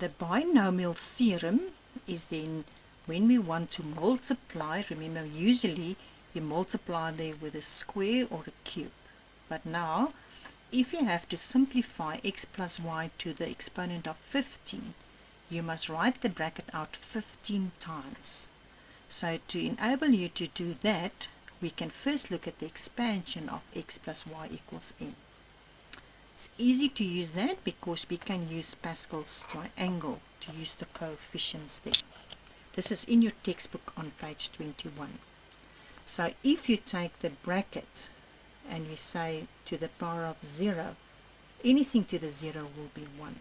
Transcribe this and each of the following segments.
The binomial theorem is then when we want to multiply. Remember, usually you multiply there with a square or a cube. But now, if you have to simplify x plus y to the exponent of 15, you must write the bracket out 15 times. So to enable you to do that, we can first look at the expansion of x plus y equals n. It's easy to use that because we can use Pascal's triangle to use the coefficients there. This is in your textbook on page 21. So if you take the bracket and you say to the power of 0, anything to the 0 will be 1.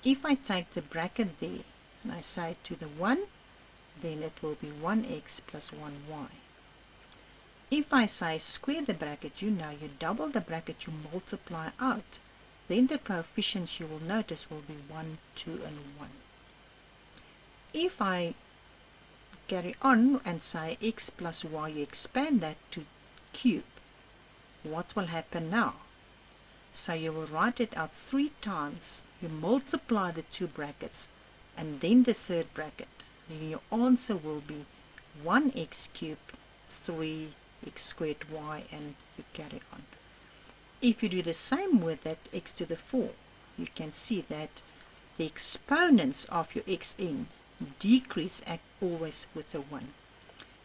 If I take the bracket there and I say to the 1, then it will be 1x plus 1y. If I say square the bracket, you know you double the bracket, you multiply out. Then the coefficients you will notice will be 1, 2, and 1. If I carry on and say x plus y, you expand that to cube, what will happen now? So you will write it out 3 times. You multiply the 2 brackets and then the third bracket. Then your answer will be 1x cubed, 3x squared y, and you carry on. If you do the same with that x to the 4, you can see that the exponents of your xn decrease always with a 1.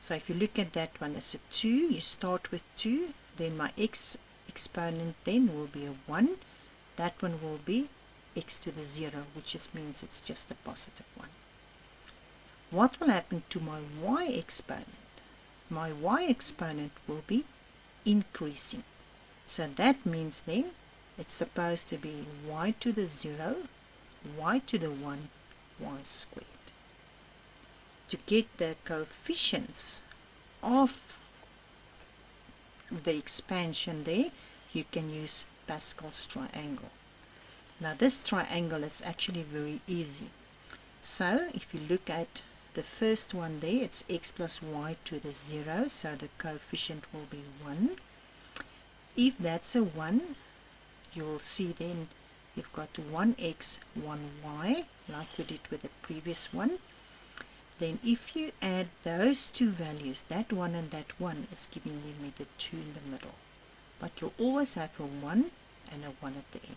So if you look at that one as a 2, you start with 2, then my x exponent then will be a 1. That one will be x to the 0, which just means it's just a positive 1. What will happen to my y exponent? My y exponent will be increasing. So that means then it's supposed to be y to the 0, y to the 1, y squared. To get the coefficients of the expansion there, you can use Pascal's triangle. Now this triangle is actually very easy. So if you look at the first one there, it's x plus y to the 0, so the coefficient will be 1. If that's a 1, you will see then you've got 1x, 1y, like we did with the previous one. Then if you add those two values, that 1 and that 1, is giving me the 2 in the middle. But you'll always have a 1 and a 1 at the end.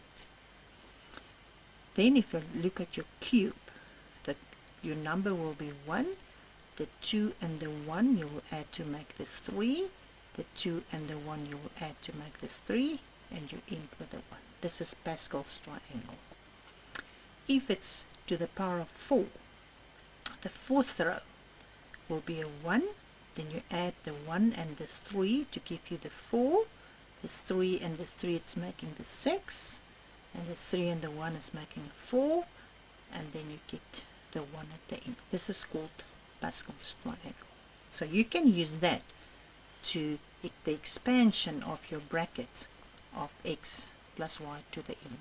Then if you look at your cube, your number will be 1. The 2 and the 1 you will add to make the 3. The 2 and the 1 you will add to make the 3. And you end with a 1. This is Pascal's triangle. If it's to the power of 4, the fourth row will be a 1. Then you add the 1 and the 3 to give you the 4. The 3 and the 3, it's making the 6. And the 3 and the 1 is making 4. And then you get the 1 at the end. This is called Pascal's triangle. So you can use that to the expansion of your bracket of x plus y to the n.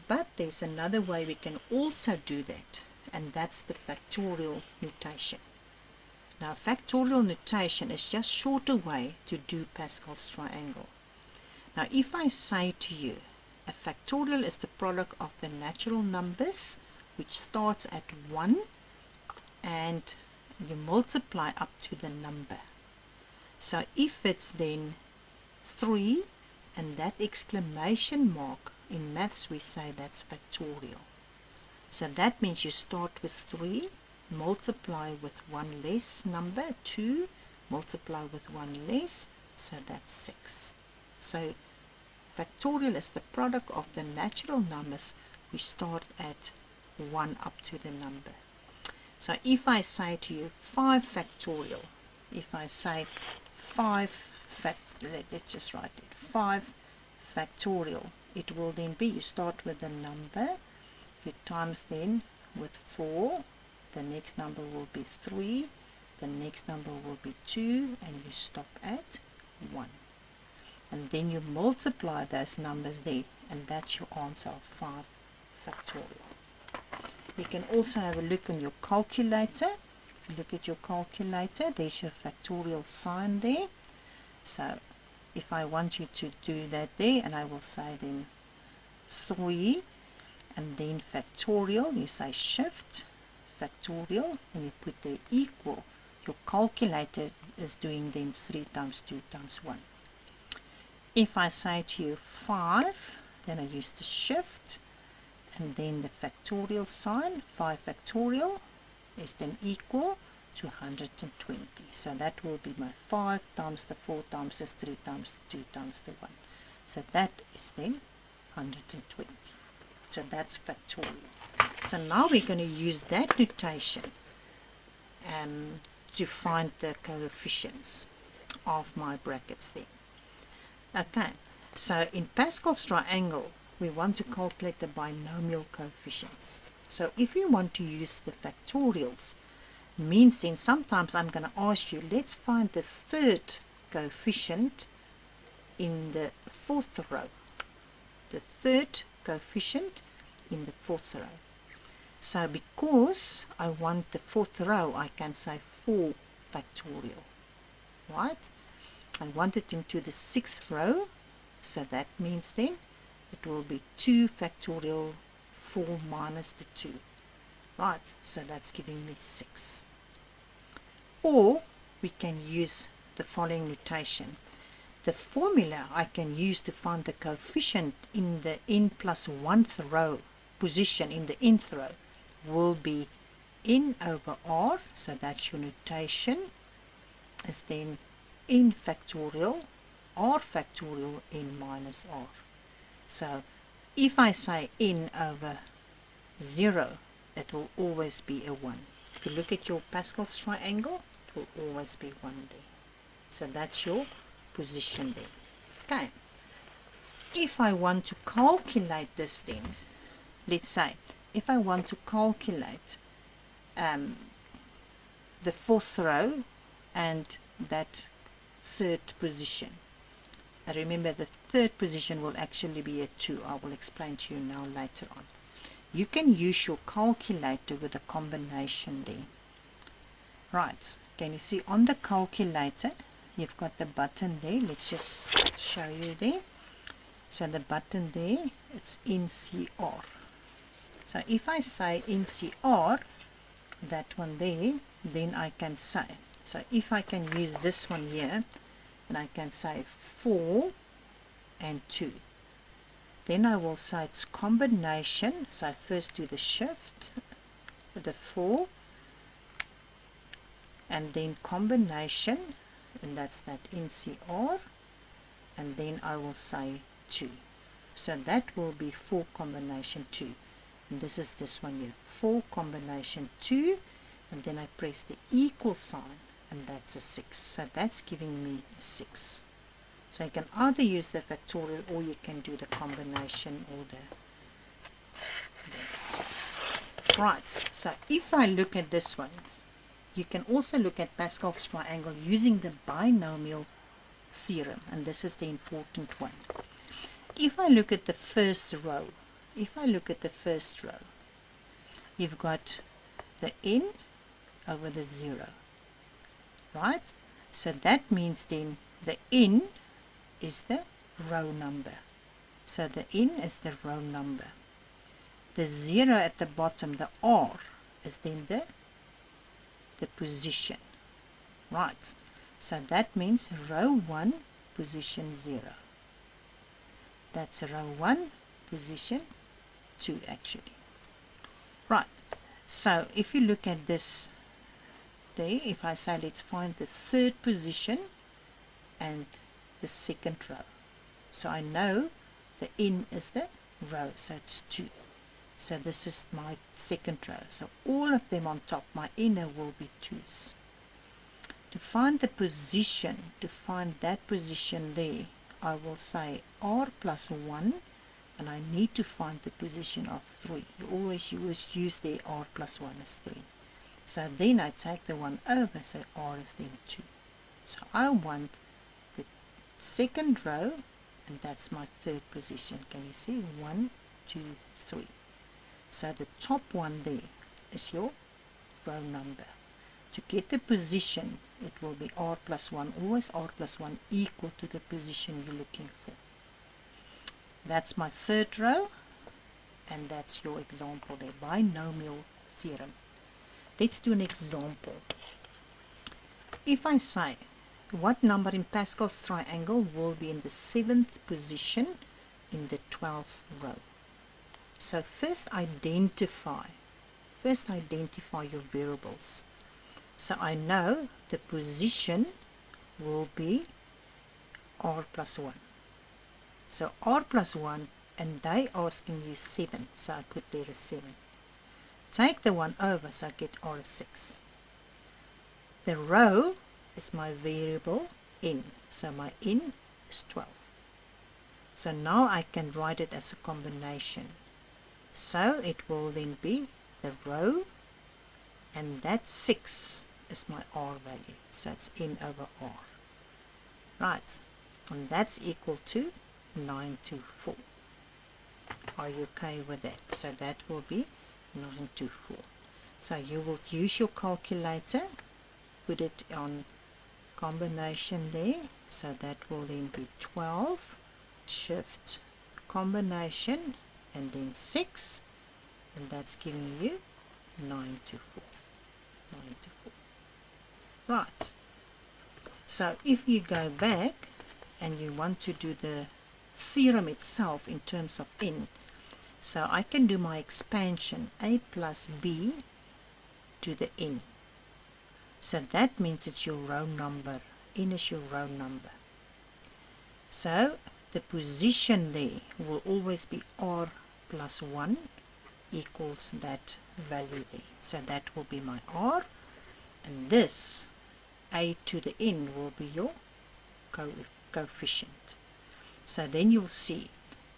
But there's another way we can also do that, and that's the factorial notation. Now factorial notation is just a shorter way to do Pascal's triangle. Now if I say to you, a factorial is the product of the natural numbers, which starts at 1 and you multiply up to the number. So if it's then 3 and that exclamation mark, in maths we say that's factorial. So that means you start with 3, multiply with 1 less number, 2, multiply with 1 less, so that's 6. So factorial is the product of the natural numbers which start at 1 up to the number. So if I say to you 5 factorial, if I say 5 let's just write it, 5 factorial, it will then be, you start with the number, you times then with 4, the next number will be 3, the next number will be 2, and you stop at 1. And then you multiply those numbers there, and that's your answer of 5 factorial. You can also have a look on your calculator. If you look at your calculator, there's your factorial sign there. So if I want you to do that there, and I will say then 3 and then factorial, you say shift, factorial, and you put the equal. Your calculator is doing then 3 times 2 times 1. If I say to you 5, then I use the shift, and then the factorial sign, 5 factorial, is then equal to 120. So that will be my 5 times the 4 times the 3 times the 2 times the 1. So that is then 120. So that's factorial. So now we're going to use that notation to find the coefficients of my brackets there. Okay, so in Pascal's triangle, we want to calculate the binomial coefficients. So if you want to use the factorials, means then sometimes I'm going to ask you, let's find the third coefficient in the fourth row. The third coefficient in the fourth row. So because I want the fourth row, I can say 4 factorial, right? I want it into the sixth row, so that means then it will be 2 factorial 4 minus the 2, right? So that's giving me 6. Or we can use the following notation. The formula I can use to find the coefficient in the n plus 1th row position in the nth row will be n over r, so that's your notation, is then n factorial r factorial n minus r. So if I say n over 0, it will always be a 1. If you look at your Pascal's triangle, it will always be 1 there. So that's your position there. Okay. If I want to calculate this then, let's say, if I want to calculate the fourth row and that third position. Remember, the third position will actually be a 2. I will explain to you now later on. You can use your calculator with a combination there. Right, can you see on the calculator, you've got the button there. Let's just show you there. So the button there, it's NCR. So if I say NCR, that one there, then I can say, so if I can use this one here, then I can say 4 and 2. Then I will say it's combination, so I first do the shift, the 4, and then combination, and that's that NCR, and then I will say 2. So that will be 4 combination 2. And this is this one here, 4 combination 2, and then I press the equal sign, and that's a 6. So that's giving me a 6. So you can either use the factorial or you can do the combination or the right. So if I look at this one, you can also look at Pascal's triangle using the binomial theorem, and this is the important one. If I look at the first row, you've got the n over the 0, right? So that means then the n is the row number. So the n is the row number. The 0 at the bottom, the r, is then the position, right? So that means row 1, position 0. That's row 1, position 2 actually. Right, so if you look at this there, if I say let's find the third position and the second row. So I know the n is the row, so it's 2. So this is my second row. So all of them on top, my inner will be 2's. To find the position, to find that position there, I will say r plus 1, and I need to find the position of 3. You always use the r plus 1 as 3. So then I take the 1 over, so r is then 2. So I want the second row, and that's my third position. Can you see? 1, 2, 3. So the top one there is your row number. To get the position, it will be r plus 1, always r plus 1 equal to the position you're looking for. That's my third row, And that's your example there, binomial theorem. Let's do an example. If I say, what number in Pascal's triangle will be in the 7th position in the 12th row? So first identify your variables. So I know the position will be r plus 1. So r plus 1, and they asking you 7, so I put there a 7. Take the 1 over, so I get r is 6. The row is my variable n, so my n is 12. So now I can write it as a combination. So it will then be the row, and that 6 is my r value, so it's n over r. Right, and that's equal to 924. Are you okay with that? So that will be 924. So you will use your calculator, put it on combination there, so that will then be 12, shift combination, and then 6, and that's giving you 924. 924. Right. So if you go back and you want to do the theorem itself in terms of n, so I can do my expansion, a plus b to the n. So that means it's your row number. N is your row number. So the position there will always be r plus 1 equals that value there. So that will be my r, and this a to the n will be your coefficient. So then you'll see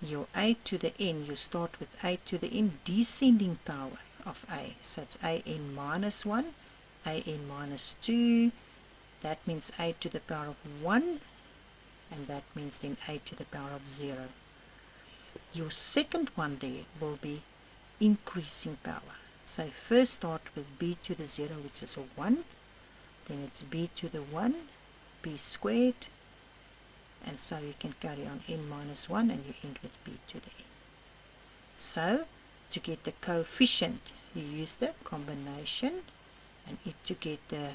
your a to the n, you start with a to the n descending power of a. So it's a n minus 1, a n minus 2, that means a to the power of 1, and that means then a to the power of 0. Your second one there will be increasing power. So first start with b to the 0, which is a 1, then it's b to the 1, b squared, and so you can carry on n minus 1, and you end with b to the n. So to get the coefficient, you use the combination, and if to get the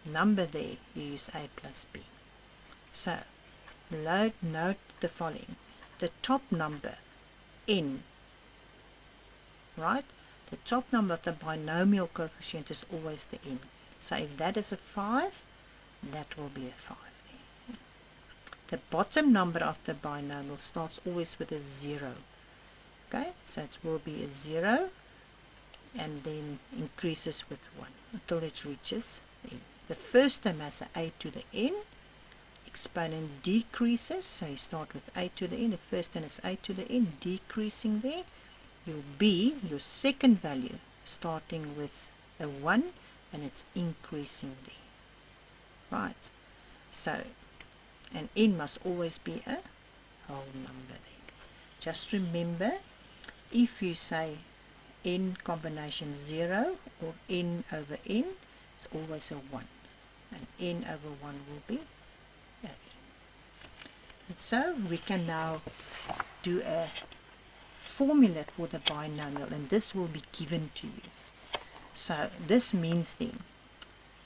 number there, you use a plus b. So note the following. The top number, n, right? The top number of the binomial coefficient is always the n. So if that is a 5, that will be a 5 there. The bottom number of the binomial starts always with a 0. Okay, so it will be a 0, and then increases with 1 until it reaches n. The first term has a to the n, exponent decreases, so you start with a to the n, the first term is a to the n, decreasing there. Your b, your second value, starting with a 1, and it's increasing there. Right, so, and n must always be a whole number there. Just remember, if you say n combination 0 or n over n, it's always a 1, and n over 1 will be a n. And so we can now do a formula for the binomial, and this will be given to you. So this means then,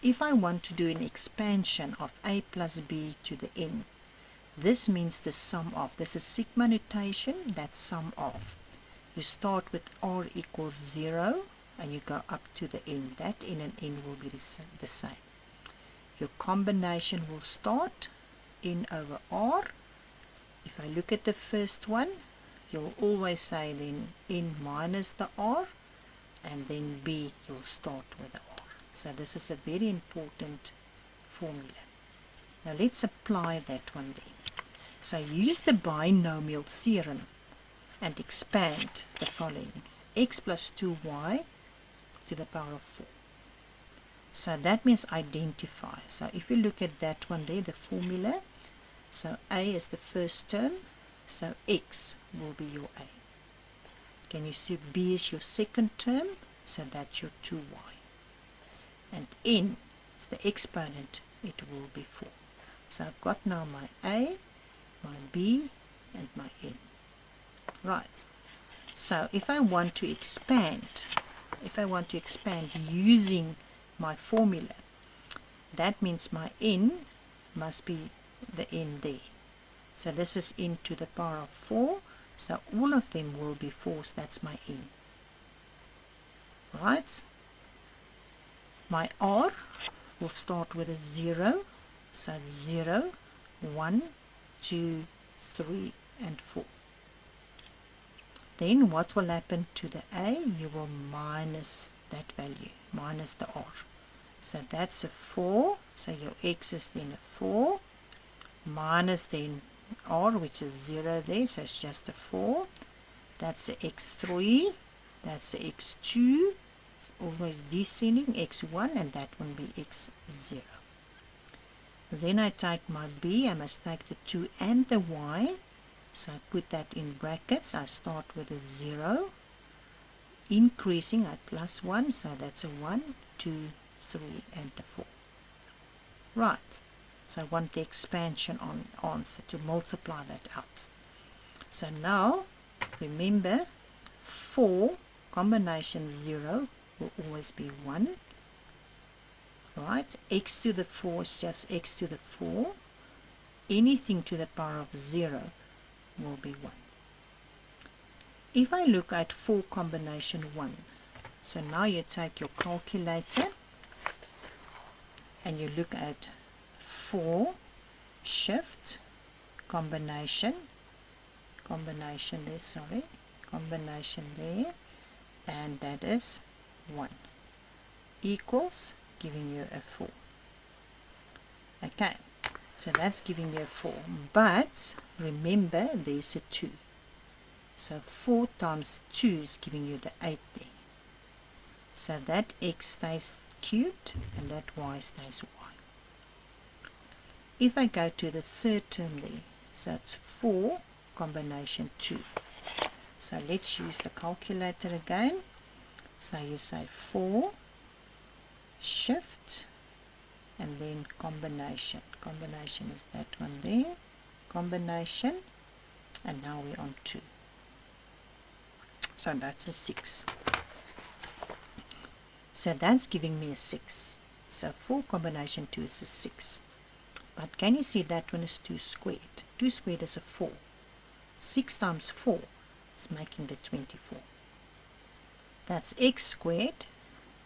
if I want to do an expansion of a plus b to the n, this means the sum of, this is sigma notation, that's sum of. You start with r equals 0, and you go up to the n. That n and n will be the same. Your combination will start n over r. If I look at the first one, you'll always say then n minus the r, and then b, you'll start with the r. So this is a very important formula. Now let's apply that one then. So use the binomial theorem and expand the following. X plus 2y to the power of 4. So that means identify. So if you look at that one there, the formula, so a is the first term, so x will be your a. Can you see b is your second term, so that's your 2y. And n is the exponent, it will be 4. So I've got now my a, my b, and my n. Right. So if I want to expand using my formula, that means my n must be the n there. So this is n to the power of 4. So all of them will be 4s. That's my n. Right? My r will start with a 0. So 0, 1, 2, 3, and 4. Then what will happen to the a? You will minus that value, minus the r. So that's a 4. So your x is then a 4. Minus then r, which is 0 there. So it's just a 4. That's the x3. That's the x2. Always descending, x1. And that will be x0. Then I take my b. I must take the 2 and the y. So I put that in brackets. I start with a 0. Increasing at plus 1. So that's a 1, 2, 3, and a 4. Right. So I want the expansion on answer to multiply that out. So now, remember, 4 combination 0 will always be 1. Right? X to the 4 is just x to the 4. Anything to the power of 0 will be 1. If I look at 4 combination 1, so now you take your calculator and you look at 4 shift combination there, and that is 1 equals giving you a 4. Okay, so that's giving you a 4, but remember there's a 2. So 4 times 2 is giving you the 8 there. So that x stays cubed and that y stays y. If I go to the third term there, so it's 4 combination 2. So let's use the calculator again. So you say 4 shift and then combination. Combination is that one there. Combination, and now we're on 2. So that's a 6. So that's giving me a 6. So 4 combination 2 is a 6. But can you see that one is 2 squared? 2 squared is a 4. 6 times 4 is making the 24. That's x squared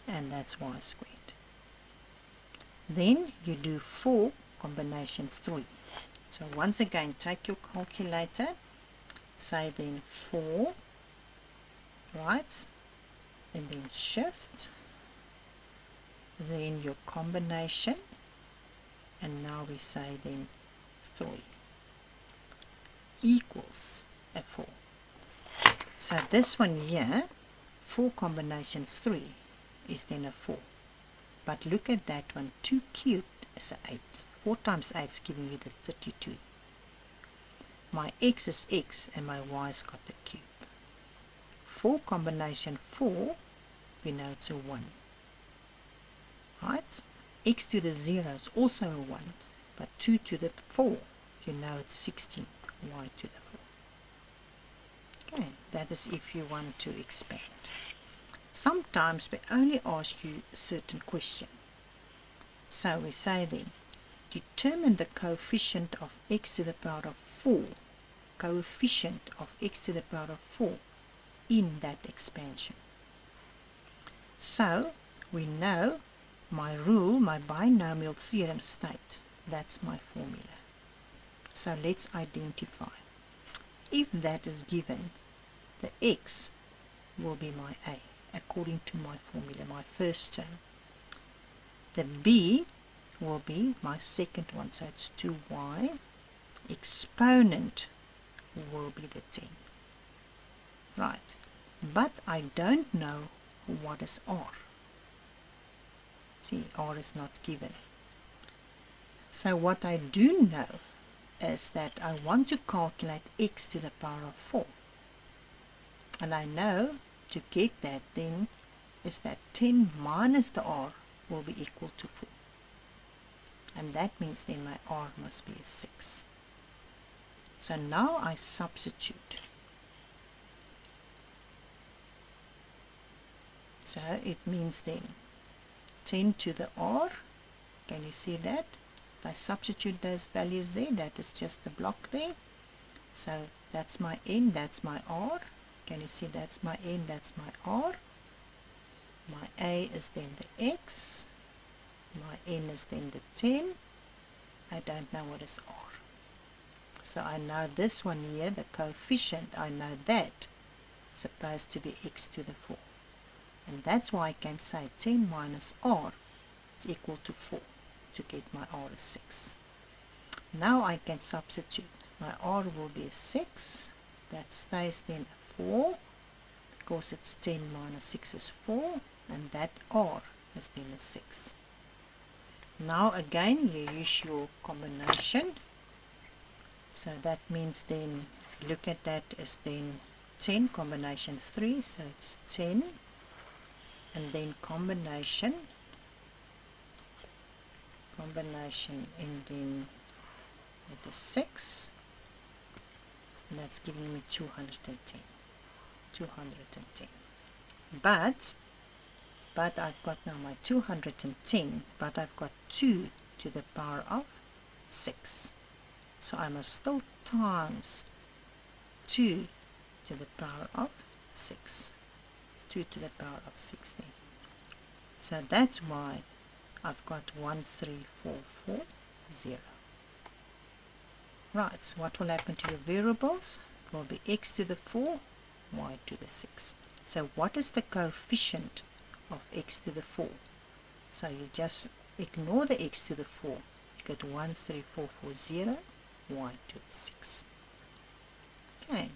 and that's y squared. Then you do 4 combination 3. So once again, take your calculator, say then 4, right, and then shift, then your combination, and now we say then 3 equals a 4. So this one here, 4 combination 3 is then a 4. But look at that one, 2 cubed is a 8. 4 times 8 is giving you the 32. My x is x and my y's got the cube. 4 combination 4, we know it's a 1. Right? X to the 0 is also a 1, but 2 to the 4, you know it's 16, y to the 4. Okay, that is if you want to expand. Sometimes we only ask you a certain question. So we say then, determine the coefficient of x to the power of 4, coefficient of x to the power of 4 in that expansion. So we know my rule, my binomial theorem state, that's my formula. So let's identify. If that is given, the x will be my a, according to my formula, my first term. The b will be my second one, so it's 2y. Exponent will be the 10. Right, but I don't know what is r. See, r is not given. So what I do know is that I want to calculate x to the power of 4. And I know to get that then is that 10 minus the r will be equal to 4. And that means then my r must be a 6. So now I substitute. So it means then 10 to the r. Can you see that? If I substitute those values there, that is just the block there. So that's my n, that's my r. Can you see that's my n, that's my r. My a is then the x. My n is then the 10. I don't know what is r. So I know this one here, the coefficient, I know that is supposed to be x to the 4. And that's why I can say 10 minus r is equal to 4 to get my r is 6. Now I can substitute. My r will be a 6. That stays then a 4 because it's 10 minus 6 is 4. And that r is then a 6. Now again you use your combination. So that means then, if you look at that as then 10 combination 3, so it's 10, and then combination, and then it is 6, and that's giving me 210. But I've got now my 210, but I've got 2 to the power of 6. So I must still times 2 to the power of 6. 2 to the power of 16. So that's why I've got 13440. Right, so what will happen to your variables? It will be x to the 4, y to the 6. So what is the coefficient of x to the 4? So you just ignore the x to the 4. You get 13440, y to the 6. Okay.